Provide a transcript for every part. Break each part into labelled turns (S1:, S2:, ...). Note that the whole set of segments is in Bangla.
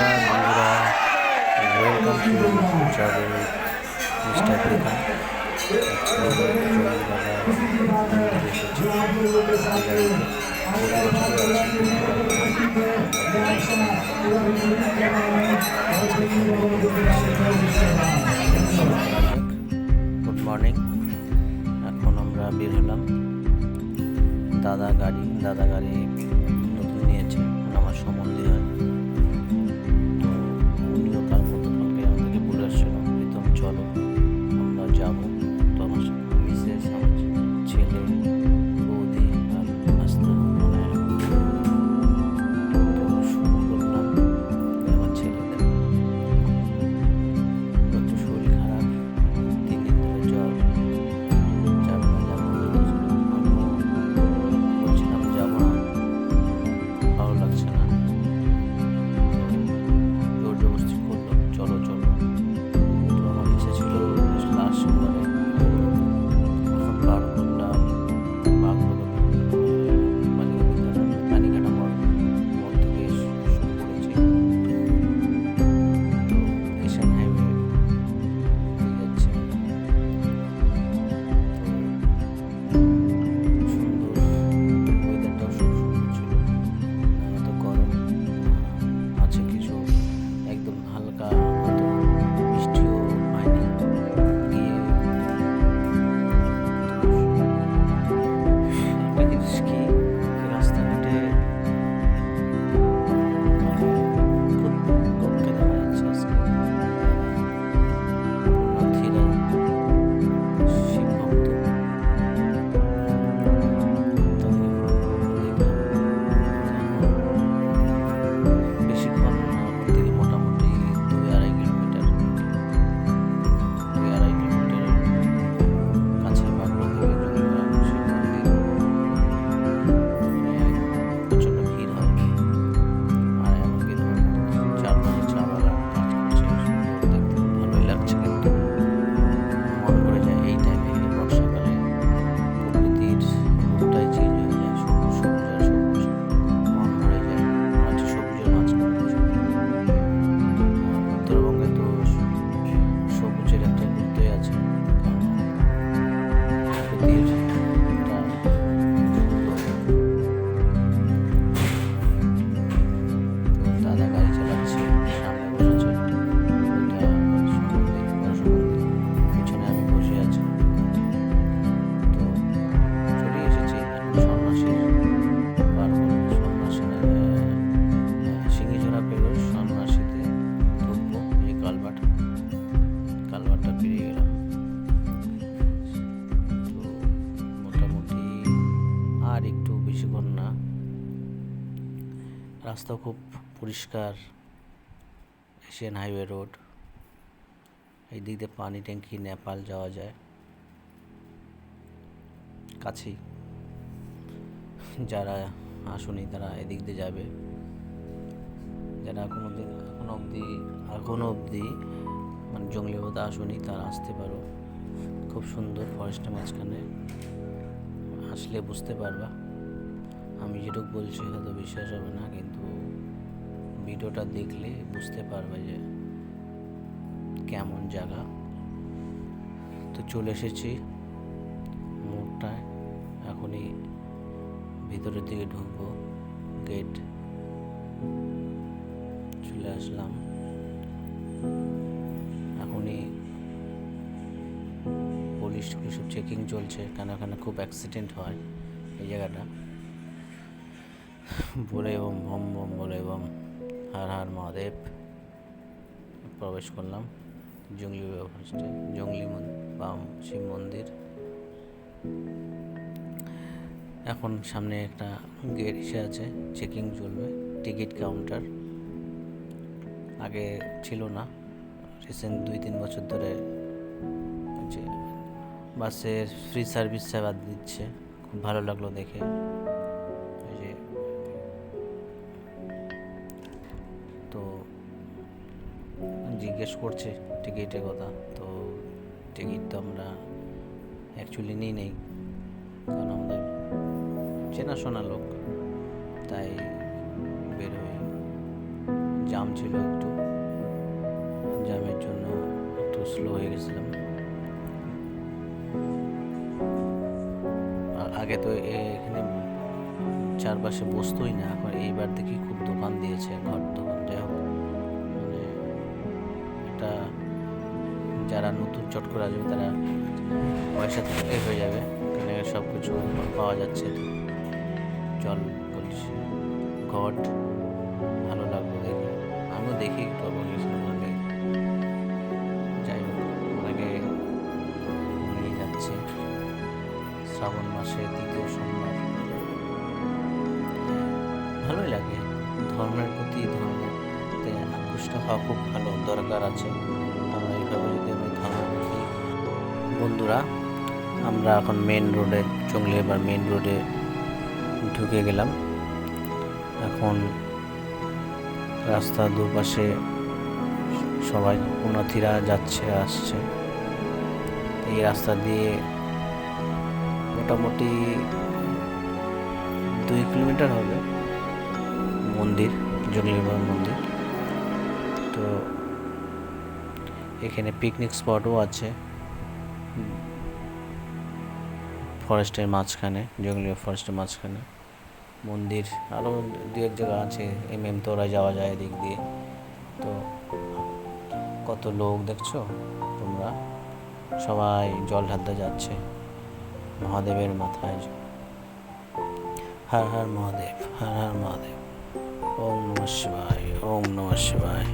S1: বন্ধুরা, ওয়েলকাম টু ট্রাভেল মিস্টার প্রধান। আজকে জঙ্গিপাড়া মন্দিরে এসেছি। প্রতি বছরই গুড মর্নিং। এখন আমরা বের হলাম। দাদা গাড়ি নতুন নিয়েছে, আমার সম্বন্ধে হয়। তো উনিও কাল কালকে আমাদেরকে বলে আসছিল, প্রীতম চলো আমরা যাবো। তো আমার মিসেস, আমার ছেলে, বৌদি আর আসতে তো শুরু করলাম। আমার ছেলেদের একটু শরীর খারাপ, 3 দিন ধরে জ্বর। বলছিলাম যাবো না, ভালো লাগছে না। জোর জবরদস্তি করলো, চলো। তো আমার ইচ্ছে ছিল লাস্ট সোমবারে। এখন পার করলাম পানিঘাটা মোড় থেকে শুরু করেছি। তো এশিয়ান হাইওয়ে যাচ্ছে। সুন্দর ওয়েদারটাও সুন্দর ছিল, এত গরম আছে কিছু, একদম হালকা মতো বৃষ্টিও হয়নি। গিয়ে একটা জিনিস কি, রাস্তাঘাটে খুব লোককে দেখা যাচ্ছে আজকে। পুণ্যার্থীরা, শিব ভক্ত, বেশিক্ষণ না, ওর থেকে মোটামুটি 2-2.5 কিলোমিটার কাছে বাগড়া থেকে শিব মন্দির। প্রচণ্ড ভিড় হয়, আর এমনকি ধরুন চারপাশে চা বাগান কাজ করছে, সুন্দর দেখতে ভালোই লাগছে। কিন্তু মন করে যায় এই টাইমে, বর্ষাকালে প্রকৃতির রূপটাই চেঞ্জ হয়ে যায়, সবুজ আর সবুজ, মন ভরে যায়। আছে সবুজের মাঝখানে উত্তরবঙ্গে তো সবুজের একটা গুরুত্বই আছে, কারণ প্রকৃতির একটা দাদা গাড়ি চালাচ্ছে, সামনে বসেছে, ওইটা পিছনে আমি বসে আছি। তো চলে এসেছি সন্ন্যাসীর পার করে, সিঙ্গিঝোড়া পেরোয় সন্ন্যাসীতে ঢুকবো। এই কালভারটা পেরিয়ে গেলাম। তো মোটামুটি আর একটু বেশিক্ষণ না, রাস্তা খুব পরিষ্কার, এশিয়ান হাইওয়ে রোড। এই দিক দিয়ে পানি ট্যাঙ্কি, নেপাল যাওয়া যায় কাছেই। যারা আসেনি তারা এদিক দিয়ে যাবে, যারা এখনো অবধি মানে জঙ্গলিবাদে আসেনি তারা আসতে পারো। খুব সুন্দর, ফরেস্টের মাঝখানে, আসলে বুঝতে পারবা। আমি যেটুকু বলছি হয়তো বিশ্বাস হবে না, কিন্তু ভিডিওটা দেখলে বুঝতে পারবে যে কেমন জায়গা। তো চলে এসেছি মোড়টায়, এখনই ভিতরের দিকে ঢুকবো। গেট চলে আসলাম। এখনই পুলিশ সব চেকিং চলছে, কেন এখানে খুব অ্যাক্সিডেন্ট হয় এই জায়গাটা। বলে বম বম বম বলে বম, হর হর মহাদেব। প্রবেশ করলাম জঙ্গলি শিব মন্দির। এখন সামনে একটা গেট এসে আছে, চেকিং চলবে, টিকিট কাউন্টার। আগে ছিল না, রিসেন্ট 2-3 বছর ধরে যে বাসের ফ্রি সার্ভিস সেবা দিচ্ছে, খুব ভালো লাগলো দেখে। এই যে তো জিজ্ঞেস করছে টিকিটের কথা, তো টিকিট তো আমরা অ্যাকচুয়ালি নেই, কারণ আমাদের চেনাশোনা লোক, তাই বের হয়ে জাম ছিল, একটু জ্যামের জন্য একটু স্লো হয়ে গেছিলাম। আগে তো এখানে চারপাশে বসতোই না, এখন এইবার দেখি খুব দোকান দিয়েছে, ঘর দোকান। যাই হোক, মানে এটা যারা নতুন চট করে আসবে তারা পয়সা থেকে হয়ে যাবে, এখানে সব কিছু পাওয়া যাচ্ছে। জল বলছি, ঘট ভালো লাগলো দেখে, আমিও দেখি একটু অবাক হয়েছিলাম আগে। যাই হোক, অনেকে নিয়ে যাচ্ছে। শ্রাবণ মাসে 3য় সোমবার, ভালোই লাগে। ধর্মের প্রতি ধর্মতে আকৃষ্ট হওয়া খুব ভালো, দরকার আছে। আমরা এইভাবে যদি আমি ধর্মপ্রতি বন্ধুরা, আমরা এখন মেন রোডে, জঙ্গলিয়াবার মেন রোডে ঢুকে গেলাম। এখন রাস্তার দুপাশে সবাই পুণ্যার্থীরা যাচ্ছে আসছে। এই রাস্তা দিয়ে মোটামুটি 2 কিলোমিটার হবে মন্দির, জঙ্গলিয়াবার মন্দির। তো এখানে পিকনিক স্পটও আছে ফরেস্টের মাঝখানে, জঙ্গলিয়া ফরেস্টের মাঝখানে মন্দির। আরও 2-1 জায়গা আছে, তোরা যাওয়া যায় এদিক দিয়ে। তো কত লোক দেখছো তোমরা, সবাই জল ঢালতে যাচ্ছে মহাদেবের মাথায়। হর হর মহাদেব, হর হর মহাদেব, ওম নমঃ শিবায়, ওম নমঃ শিবায়।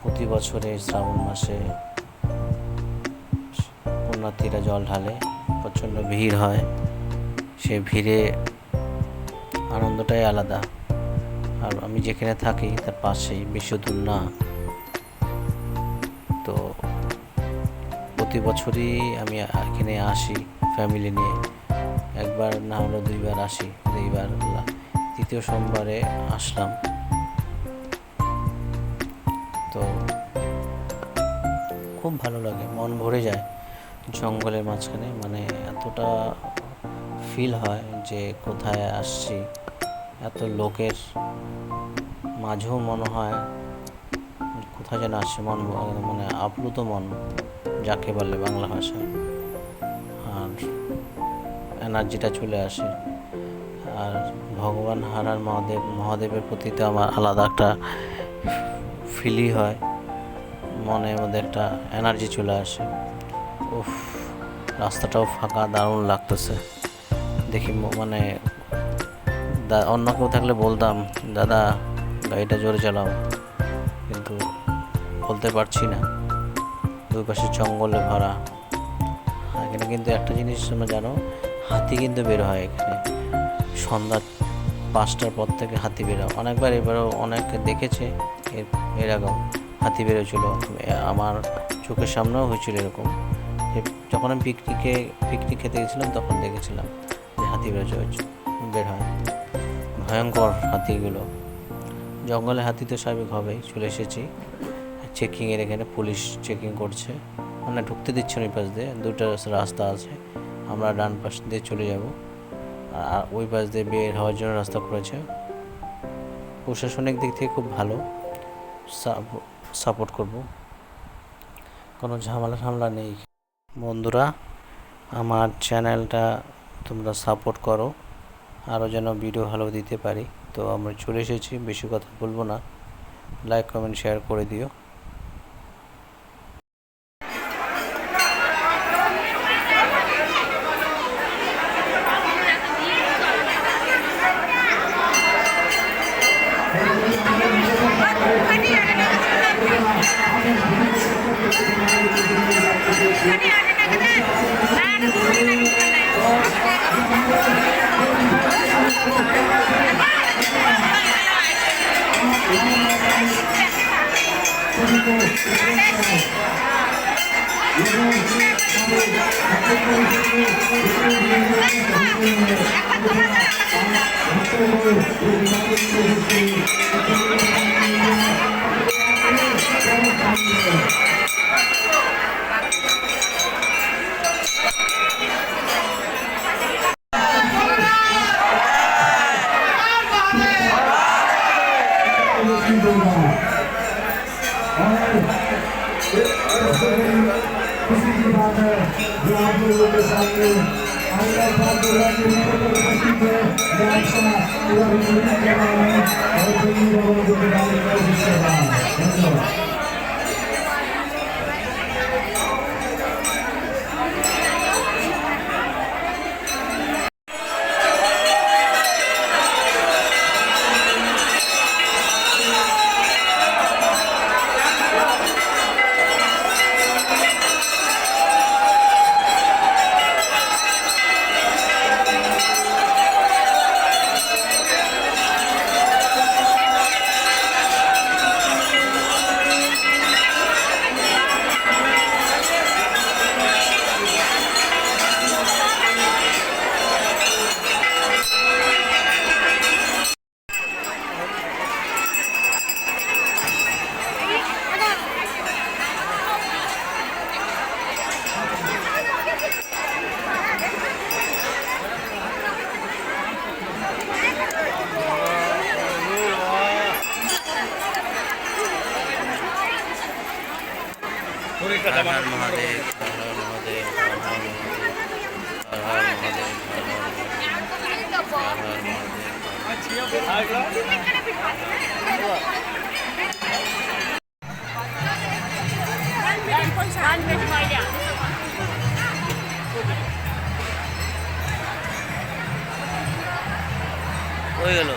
S1: প্রতি বছরে শ্রাবণ মাসে পুণ্যার্থীরা জল ঢালে, প্রচণ্ড ভিড় হয়। সে ভিড়ে আনন্দটাই আলাদা। আর আমি যেখানে থাকি তার পাশেই, বেশি দূর না। তো প্রতি বছরই আমি এখানে আসি ফ্যামিলি নিয়ে, একবার না হলেও 2বার আসি। এইবার 3য় সোমবারে আসলাম। তো খুব ভালো লাগে, মন ভরে যায় জঙ্গলের মাঝখানে। মানে এতটা ফিল হয় যে কোথায় আসছি, এত লোকের মাঝেও মনে হয় কোথায় যেন আসছে। মন মানে আপ্লুত মন যাকে বলে বাংলা ভাষায়, আর এনার্জিটা চলে আসে। আর ভগবান হর হর মহাদেবের প্রতি তো আমার আলাদা একটা ফিলই হয়, মনের মধ্যে একটা এনার্জি চলে আসে। উফ, রাস্তাটাও ফাঁকা, দারুণ লাগতেছে দেখি। মানে অন্য কেউ থাকলে বলতাম, দাদা গাড়িটা জোরে চালাও, কিন্তু বলতে পারছি না, 2 পাশে জঙ্গলে ভরা। এখানে কিন্তু একটা জিনিস তোমরা জানো, হাতি কিন্তু বের হয় এখানে সন্ধ্যা 5টার পর থেকে। হাতি বেরো অনেকবার, এবারও অনেকে দেখেছে এরকম হাতি বেরোছিল। আমার চোখের সামনেও হয়েছিল এরকম, যে যখন আমি পিকনিক খেতে গেছিলাম তখন দেখেছিলাম যে হাতি বের হয়। ভয়ঙ্কর হাতিগুলো। জঙ্গলে হাতি তো স্বাভাবিক হবেই। চলে এসেছি চেকিংয়ের এখানে, পুলিশ চেকিং করছে, মানে ঢুকতে দিচ্ছে না। ওই পাশ দিয়ে 2টা রাস্তা আছে, আমরা ডান পাশ দিয়ে চলে যাব, আর ওই পাশ দিয়ে বের হওয়ার জন্য রাস্তা করেছে। প্রশাসনিক দিক থেকে খুব ভালো, সাপোর্ট করব, কোনো ঝামেলা নেই। বন্ধুরা, আমার চ্যানেলটা তোমরা সাপোর্ট করো, আরও যেন ভিডিও ভালো দিতে পারি। তো আমরা চলে এসেছি, বেশি কথা বলবো না, লাইক কমেন্ট শেয়ার করে দিও।
S2: जो आप लोगों के सामने आइला फातुल्ला के ऊपर उपस्थित है यात्रा पूरा रिपोर्टिंग कर रहा है और सभी लोगों को दिखाने का जिसके बाद धन्यवाद।
S1: हर हर महादेव, हर हर महादेव, हर हर महादेव, हर हर महादेव, हर हर महादेव। হয়ে গেল।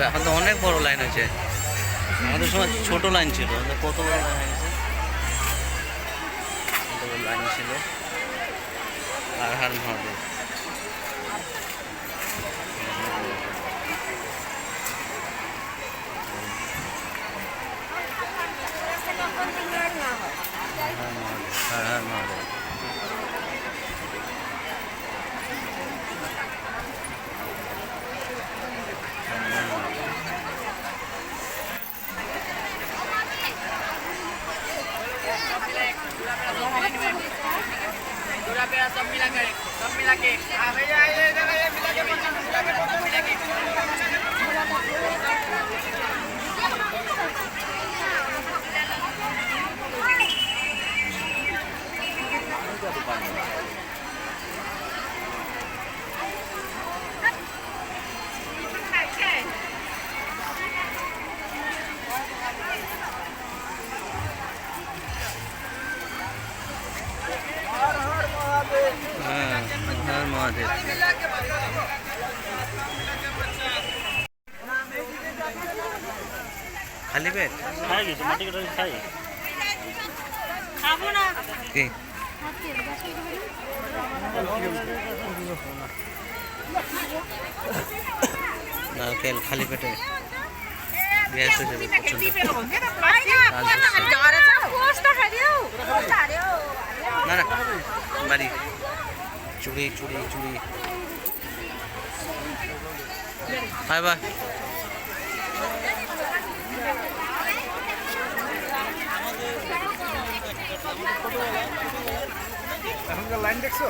S1: এখন তো অনেক বড় লাইন হয়েছে, আমাদের সময় ছোট লাইন ছিল, কত বড় লাইন হয়ে গেছে, কত বড় লাইন ছিল। আর হার মহাদেব हर हर महादेव।
S3: सब मिला के भैया मिला के मिला के
S1: মহাদেব। খালি পেট কি নারকেল খালি পেটে গ্যাস হয়ে যাবে প্রচন্ড। না না বাড়ি চুড়ি চুড়ি চুড়ি বাই বাই।
S4: এখনকার লাইন দেখছো?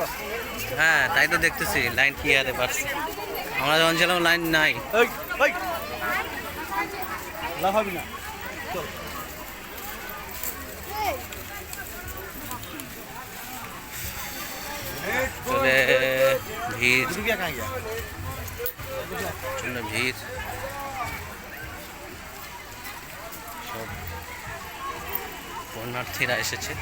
S1: হ্যাঁ তাই তো দেখতেছি লাইন কি হারে পারছি। আমরা যখন ছিলাম লাইন নাই।
S4: লাভ হবে না।
S1: চলে ভিড়
S4: क्या कहाँ गया?
S1: প্রচন্ড ভিড় সব পুণ্যার্থীরা এসেছে।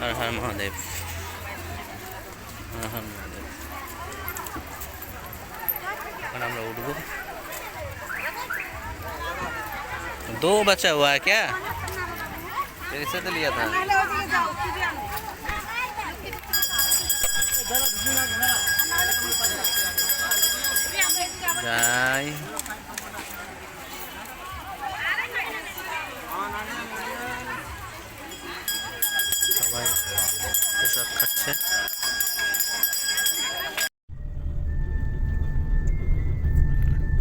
S1: হর হর মহাদেব, হর হর মহাদেব। এখন আমরা उठबो। 2 बचा हुआ है क्या? कैसे तो लिया था? যাই সবাই প্রসাদ খাচ্ছে।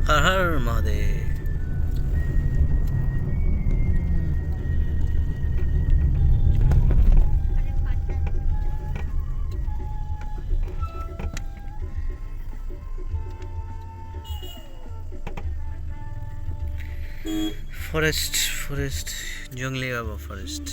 S1: হর হর মহাদেব। ফরেস্ট ফরেস্ট জঙ্গলি বাবা ফরেস্ট।